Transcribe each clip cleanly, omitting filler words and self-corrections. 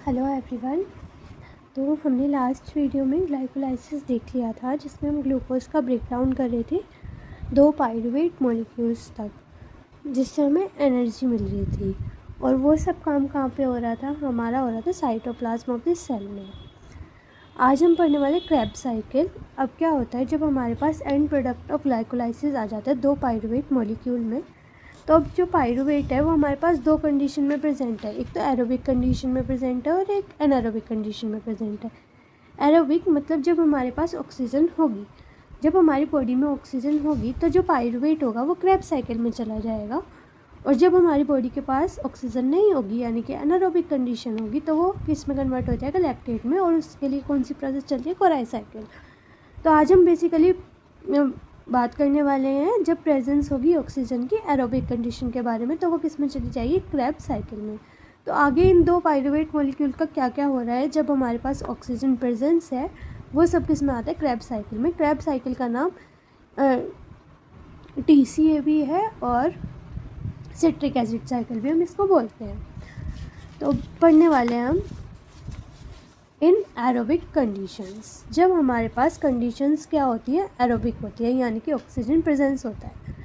Hello everyone. तो हमने last video में ग्लाइकोलाइसिस देख लिया था, जिसमें हम ग्लूकोज का ब्रेकडाउन कर रहे थे 2 पाइरूवेट मॉलिक्यूल्स तक, जिससे हमें एनर्जी मिल रही थी। और वो सब काम कहाँ पे हो रहा था? हमारा हो रहा था साइटोप्लाज्म ऑफ द सेल में। आज हम पढ़ने वाले क्रेब्स साइकिल। अब क्या होता है, जब हमारे पास एंड प्रोडक्ट ऑफ ग्लाइकोलाइसिस आ जाता है 2 पाइरूवेट मॉलिक्यूल में, तो अब जो पाइरूवेट है वो हमारे पास 2 कंडीशन में प्रेजेंट है। एक तो एरोबिक कंडीशन में प्रेजेंट है और एक एनारोबिक कंडीशन में प्रेजेंट है। एरोबिक मतलब जब हमारे पास ऑक्सीजन होगी, जब हमारी बॉडी में ऑक्सीजन होगी तो जो पाइरूवेट होगा वो क्रेब्स साइकिल में चला जाएगा। और जब हमारी बॉडी के पास ऑक्सीजन नहीं होगी, यानी कि एनारोबिक कंडीशन होगी, तो वो किस में कन्वर्ट हो जाएगा? लैक्टेट में। और उसके लिए कौन सी प्रोसेस चलती है? Core i cycle. तो आज हम बेसिकली बात करने वाले हैं जब प्रेजेंस होगी ऑक्सीजन की एरोबिक कंडीशन के बारे में, तो वो किस में चली जाएगी? क्रेब्स साइकिल में। तो आगे इन 2 पाइरूवेट मॉलिक्यूल का क्या क्या हो रहा है जब हमारे पास ऑक्सीजन प्रेजेंस है, वो सब किस में आता है? क्रेब्स साइकिल में। क्रेब्स साइकिल का नाम TCA भी है और सिट्रिक एसिड साइकिल भी हम इसको बोलते हैं। तो पढ़ने वाले हैं हम इन एरोबिक कंडीशंस। जब हमारे पास कंडीशंस क्या होती है? एरोबिक होती है, यानी कि ऑक्सीजन प्रेजेंस होता है।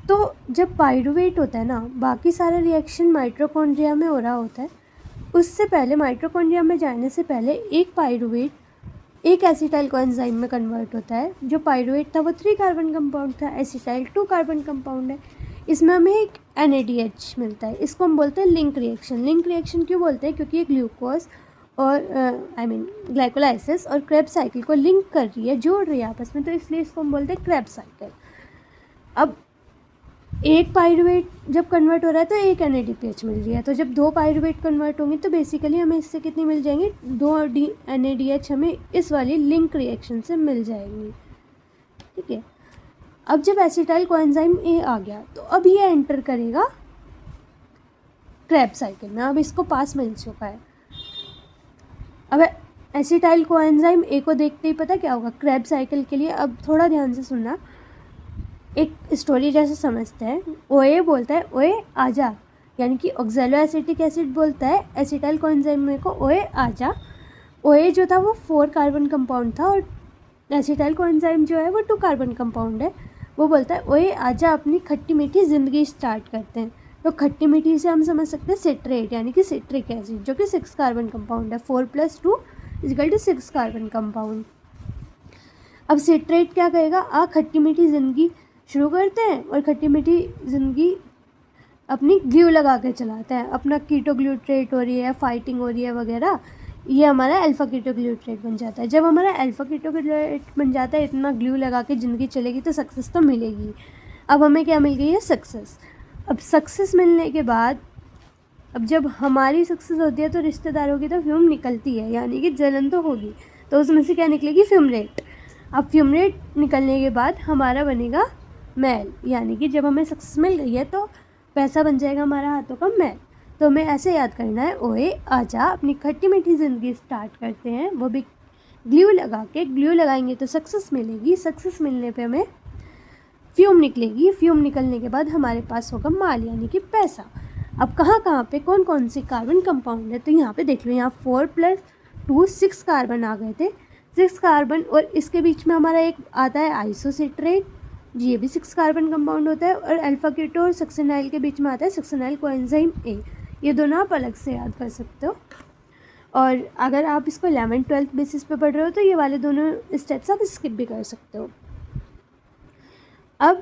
तो जब पाइरूवेट होता है ना, बाकी सारा रिएक्शन माइटोकॉन्ड्रिया में हो रहा होता है। उससे पहले माइटोकॉन्ड्रिया में जाने से पहले एक पाइरूवेट एक एसिटाइल कोएंजाइम में कन्वर्ट होता है। जो पाइरूवेट था वो 3 कार्बन कंपाउंड था, एसिटाइल 2 कार्बन कंपाउंड है। इसमें हमें एक NADH मिलता है। इसको हम बोलते हैं लिंक रिएक्शन। लिंक रिएक्शन क्यों बोलते हैं? क्योंकि ये ग्लूकोज और ग्लाइकोलाइसिस और क्रेब्स साइकिल को लिंक कर रही है, जोड़ रही है आपस में, तो इसलिए इसको हम बोलते हैं क्रेब्स साइकिल। अब एक पाइरूवेट जब कन्वर्ट हो रहा है तो एक NADPH मिल रही है। तो जब 2 पाइरूवेट कन्वर्ट होंगे तो बेसिकली हमें इससे कितनी मिल जाएंगी? 2 NADH हमें इस वाली लिंक रिएक्शन से मिल जाएंगी। ठीक है। अब जब एसिटाइल कोएंजाइम A आ गया तो अब ये एंटर करेगा क्रेब्स साइकिल में। अब इसको पास मिल चुका है। अब एसिटाइल कोएंजाइम A को देखते ही पता क्या होगा क्रेब्स साइकिल के लिए? अब थोड़ा ध्यान से सुनना, एक स्टोरी जैसे समझते हैं। OA बोलता है ओए आजा, यानी कि ऑक्सैलो एसिटिक एसिड बोलता है एसिटाइल कोएंजाइम को ओए आजा। OA जो था वो 4 कार्बन कंपाउंड था और एसिटाइल कोएंजाइम जो है वो 2 कार्बन कंपाउंड है। वो बोलता है ओए आजा, अपनी खट्टी मीठी ज़िंदगी स्टार्ट करते हैं। तो खट्टी मीठी से हम समझ सकते हैं सिट्रेट, यानी कि सिट्रिक एसिड, जो कि 6 कार्बन कंपाउंड है। 4 + 2 = 6 कार्बन कंपाउंड। अब सिट्रेट क्या कहेगा? खट्टी मीठी ज़िंदगी शुरू करते हैं और खट्टी मीठी ज़िंदगी अपनी ग्लू लगा के चलाते हैं। अपना कीटोग्लूट्रेट हो रही है, फाइटिंग हो रही है वगैरह, ये हमारा अल्फ़ा कीटोग्लूट्रेट बन जाता है। जब हमारा अल्फ़ा कीटोग्लूट्रेट बन जाता है, इतना ग्लू लगा के ज़िंदगी चलेगी तो सक्सेस तो मिलेगी। अब हमें क्या मिल गई है? सक्सेस। अब सक्सेस मिलने के बाद अब जब हमारी सक्सेस होती है तो रिश्तेदारों की तो फ्यूम निकलती है, यानी कि जलन तो होगी। तो उसमें से क्या निकलेगी? फ्यूमरेट। अब फ्यूमरेट निकलने के बाद हमारा बनेगा मैल, यानी कि जब हमें सक्सेस मिल गई है तो पैसा बन जाएगा हमारा हाथों का मैल। तो हमें ऐसे याद करना है, ओए आजा, अपनी खट्टी मीठी ज़िंदगी स्टार्ट करते हैं, वो भी ग्लू लगा के। ग्लू लगाएंगे तो सक्सेस मिलेगी, सक्सेस मिलने पे हमें फ्यूम निकलेगी। फ्यूम निकलने के बाद हमारे पास होगा माल, यानी कि पैसा। अब कहाँ पे कौन कौन से कार्बन कंपाउंड है? तो यहाँ पे देख लो, यहाँ 4 + 2 6 कार्बन आ गए थे। 6 कार्बन, और इसके बीच में हमारा एक आता है आइसोसिट्रेट, ये भी 6 कार्बन कंपाउंड होता है। और अल्फ़ा कीटो और सक्सेनाइल के बीच में आता है सक्सेनाइल कोएंजाइम A। ये दोनों आप अलग से याद कर सकते हो। और अगर आप इसको 11th-12th बेसिस पे पढ़ रहे हो तो ये वाले दोनों स्टेप्स आप स्किप भी कर सकते हो। अब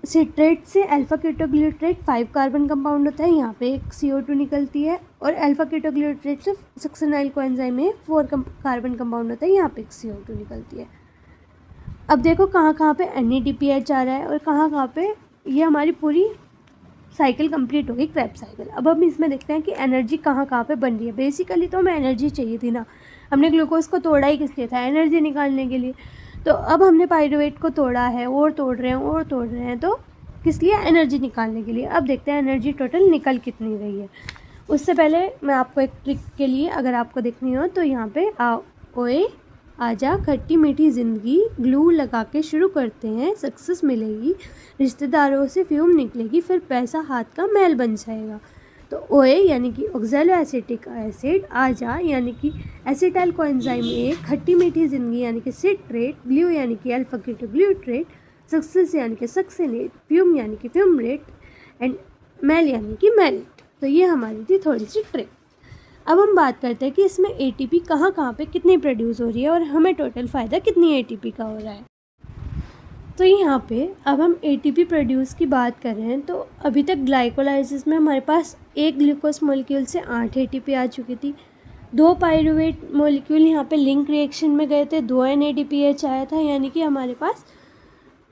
सिट्रेट से अल्फ़ा कीटोग्लूट्रेट 5 कार्बन कंपाउंड होता है, यहाँ पे एक CO2 निकलती है। और अल्फ़ा कीटोग्लूट्रेट से सक्सेनाइल कोएंजाइम में 4 कार्बन कंपाउंड होता है, यहाँ पे एक CO2 निकलती है। अब देखो कहाँ पे NADPH आ रहा है और कहाँ पे ये हमारी पूरी साइकिल कंप्लीट होगी, क्रेब्स साइकिल। अब हम इसमें देखते हैं कि एनर्जी कहाँ पे बन रही है। बेसिकली तो हमें एनर्जी चाहिए थी ना, हमने ग्लूकोज को तोड़ा ही किस लिए था? एनर्जी निकालने के लिए। तो अब हमने पाइरूवेट को तोड़ा है और तोड़ रहे हैं, तो किस लिए? एनर्जी निकालने के लिए। अब देखते हैं एनर्जी टोटल निकल कितनी रही है। उससे पहले मैं आपको एक ट्रिक के लिए, अगर आपको देखनी हो तो यहाँ पे ओए आजा, खट्टी मीठी ज़िंदगी ग्लू लगा के शुरू करते हैं, सक्सेस मिलेगी, रिश्तेदारों से फ्यूम निकलेगी, फिर पैसा हाथ का मैल बन जाएगा। तो OA यानी कि ऑक्सैलो एसिटिक एसिड, आजा यानी कि एसिटाइल कोएंजाइम A, खट्टी मीठी जिंदगी यानी कि सिट्रेट, ग्लू यानी कि अल्फा कीटोग्लूट्रेट, सक्सेस यानी कि सक्सेनेट, फ्यूम यानी कि फ्यूमरेट एंड मेल यानी कि मेलेट। तो ये हमारी थी थोड़ी सी ट्रिक। अब हम बात करते हैं कि इसमें ATP कहाँ पे कितनी प्रोड्यूस हो रही है और हमें टोटल फ़ायदा कितनी ATP का हो रहा है। तो यहाँ पे अब हम ATP प्रोड्यूस की बात कर रहे हैं, तो अभी तक ग्लाइकोलाइसिस में हमारे पास एक ग्लूकोज मॉलिक्यूल से 8 ATP आ चुकी थी। 2 पायरुवेट मॉलिक्यूल यहाँ पे लिंक रिएक्शन में गए थे, 2 NADPH आया था, यानी कि हमारे पास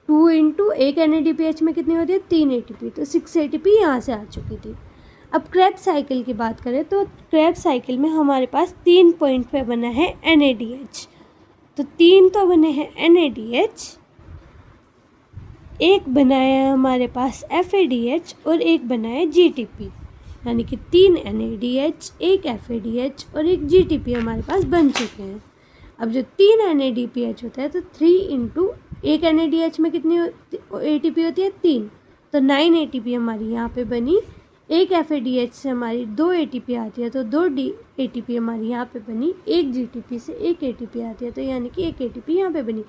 2 × 1 NADPH में कितनी होती है 3 ATP, तो 6 ATP यहाँ से आ चुकी थी। अब क्रेब्स साइकिल की बात करें तो क्रेब्स साइकिल में हमारे पास 3 पॉइंट पे बना है NADH, तो 3 तो बने हैं NADH, एक बनाया है हमारे पास FADH और एक बनाया है GTP, यानी कि 3 NADH, एक FADH और एक GTP हमारे पास बन चुके हैं। अब जो 3 NADPH होता है तो 3 × 1 NADH में कितनी ATP होती है 3, तो 9 ATP हमारी यहाँ पे बनी। एक FADH से हमारी 2 ATP आती है तो 2 ATP हमारी यहाँ पे बनी। एक GTP से 1 ATP आती है तो यानी कि 1 ATP यहाँ पे बनी।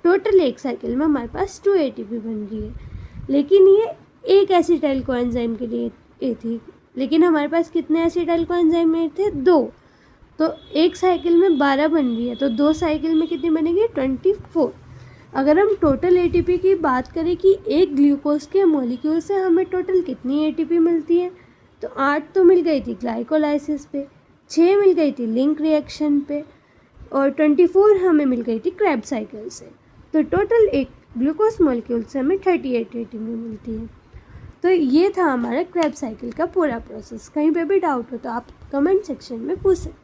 टोटल एक साइकिल में हमारे पास 2 ATP बन रही है। लेकिन ये एक एसिटाइल कोएंजाइम के लिए ये थी, लेकिन हमारे पास कितने एसिटाइल कोएंजाइम में थे 2, तो एक साइकिल में 12 बन रही है, तो 2 साइकिल में कितनी बनेगी 24। अगर हम टोटल ATP की बात करें कि एक ग्लूकोज के मॉलिक्यूल से हमें टोटल कितनी ATP मिलती है, तो 8 तो मिल गई थी ग्लाइकोलाइसिस पे, 6 मिल गई थी लिंक रिएक्शन पे और 24 हमें मिल गई थी क्रेब्स साइकिल से। तो टोटल एक ग्लूकोज मॉलिक्यूल से हमें 38 ATP मिलती है। तो ये था हमारा क्रेब्स साइकिल का पूरा प्रोसेस। कहीं पे भी डाउट हो तो आप कमेंट सेक्शन में पूछ सकते हैं।